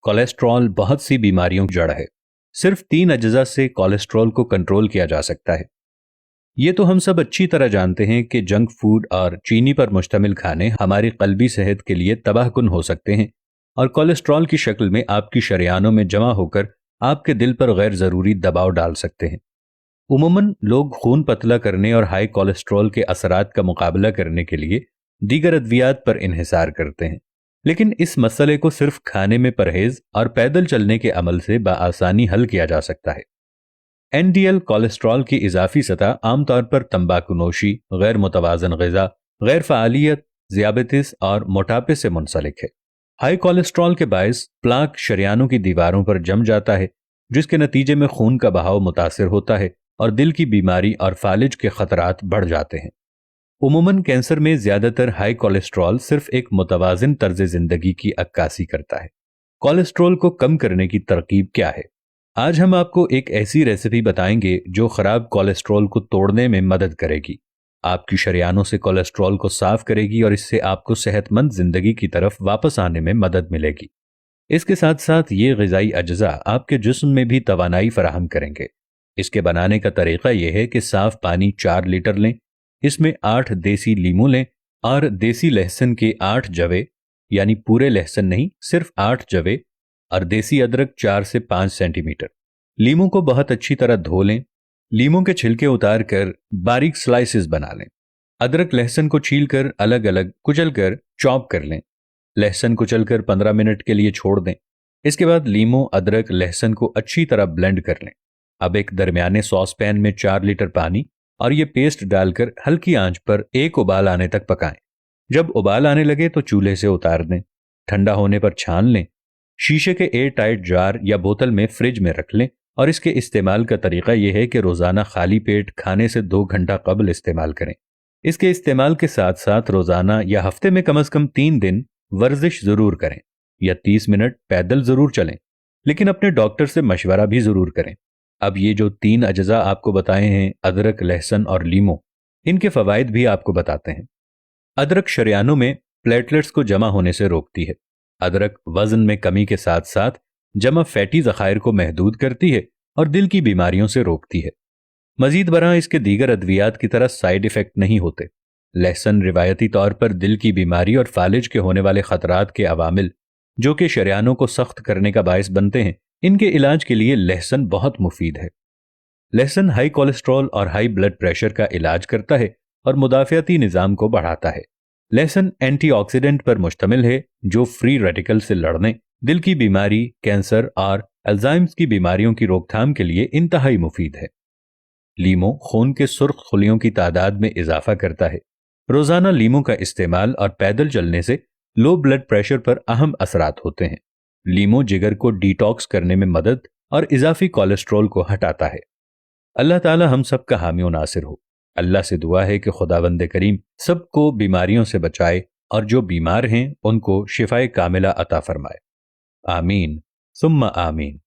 Cholesterol बहुत सी बीमारियों की जड़ है। सिर्फ 3 अज्जा से कोलेस्ट्रॉल को कंट्रोल किया जा सकता है। ये तो हम सब अच्छी तरह जानते हैं कि जंक फूड और चीनी पर मुश्तमिल खाने हमारी कल्बी सेहत के लिए तबाहकुन हो सकते हैं और कोलेस्ट्रॉल की शक्ल में आपकी शरियानों में जमा होकर आपके दिल पर गैर ज़रूरी दबाव डाल सकते हैं। उमूमन लोग खून पतला करने और हाई कोलेस्ट्रॉल के असरात का मुकाबला करने के लिए दीगर अद्वियात पर इन्हिसार करते हैं, लेकिन इस मसले को सिर्फ खाने में परहेज और पैदल चलने के अमल से बआसानी हल किया जा सकता है। एनडीएल कोलेस्ट्रॉल की इजाफी सतह आमतौर पर तंबाकूनोशी, गैर मुतवाजन ग़िज़ा, गैर फ़आलियत, ज़ियाबतीस और मोटापे से मुंसलिक है। हाई कोलेस्ट्रॉल के बायस प्लाक शरियानों की दीवारों पर जम जाता है, जिसके नतीजे में खून का बहाव मुतासिर होता है और दिल की बीमारी और फालिज के खतरात बढ़ जाते हैं। उमूमन कैंसर में ज्यादातर हाई कोलेस्ट्रॉल सिर्फ एक मुतवाजिन तर्ज जिंदगी की अक्कासी करता है। कोलेस्ट्रॉल को कम करने की तरकीब क्या है? आज हम आपको एक ऐसी रेसिपी बताएंगे जो खराब कोलेस्ट्रॉल को तोड़ने में मदद करेगी, आपकी शरियानों से कोलेस्ट्रॉल को साफ करेगी और इससे आपको सेहतमंद जिंदगी की तरफ वापस आने में मदद मिलेगी। इसके साथ साथ ये ग़िज़ाई अज्जा आपके जिस्म में भी तवानाई फराहम करेंगे। इसके बनाने का तरीका यह है कि साफ पानी 4 लीटर लें, इसमें 8 देसी लीमू लें और देसी लहसुन के 8 जवे, यानी पूरे लहसुन नहीं, सिर्फ 8 जवे, और देसी अदरक 4 से 5 सेंटीमीटर। लीमू को बहुत अच्छी तरह धो लें। लीमू के छिलके उतार कर बारीक स्लाइसेस बना लें। अदरक लहसुन को छील कर अलग अलग कुचल कर चॉप कर लें। लहसुन कुचल कर 15 मिनट के लिए छोड़ दें। इसके बाद लीमू, अदरक, लहसुन को अच्छी तरह ब्लेंड कर लें। अब एक दरमियाने सॉस पैन में 4 लीटर पानी और ये पेस्ट डालकर हल्की आंच पर एक उबाल आने तक पकाएं। जब उबाल आने लगे तो चूल्हे से उतार दें। ठंडा होने पर छान लें। शीशे के एयर टाइट जार या बोतल में फ्रिज में रख लें और इसके इस्तेमाल का तरीका यह है कि रोजाना खाली पेट खाने से 2 घंटा कबल इस्तेमाल करें। इसके इस्तेमाल के साथ साथ रोजाना या हफ्ते में कम से कम 3 दिन वर्जिश जरूर करें या 30 मिनट पैदल जरूर चलें, लेकिन अपने डॉक्टर से मशवरा भी जरूर करें। अब ये जो 3 अज्जा आपको बताए हैं, अदरक, लहसुन और लीमू, इनके फवाइद भी आपको बताते हैं। अदरक शरियानों में प्लेटलेट्स को जमा होने से रोकती है। अदरक वजन में कमी के साथ साथ जमा फैटी ज़खायर को महदूद करती है और दिल की बीमारियों से रोकती है। मजीद बरआं इसके दीगर अद्वियात की तरह साइड इफेक्ट नहीं होते। लहसुन रिवायती तौर पर दिल की बीमारी और फालिज के होने वाले खतरात के अवामिल जो कि शरियानों को सख्त करने का बायस बनते हैं, इनके इलाज के लिए लहसुन बहुत मुफीद है। लहसुन हाई कोलेस्ट्रॉल और हाई ब्लड प्रेशर का इलाज करता है और मुदाफ़ियाती निज़ाम को बढ़ाता है। लहसुन एंटीऑक्सीडेंट पर मुश्तमिल है जो फ्री रेडिकल से लड़ने, दिल की बीमारी, कैंसर और अल्जाइमर्स की बीमारियों की रोकथाम के लिए इंतहाई मुफीद है। लीमू खून के सुर्ख खुलियों की तादाद में इजाफा करता है। रोजाना लीमू का इस्तेमाल और पैदल चलने से लो ब्लड प्रेशर पर अहम असरात होते हैं। लीमू जिगर को डिटॉक्स करने में मदद और इजाफी कोलेस्ट्रॉल को हटाता है। अल्लाह ताला हम सब का हामी व नासिर हो। अल्लाह से दुआ है कि खुदावंद करीम सबको बीमारियों से बचाए और जो बीमार हैं उनको शिफाए कामिला अता फरमाए। आमीन सुम्मा आमीन।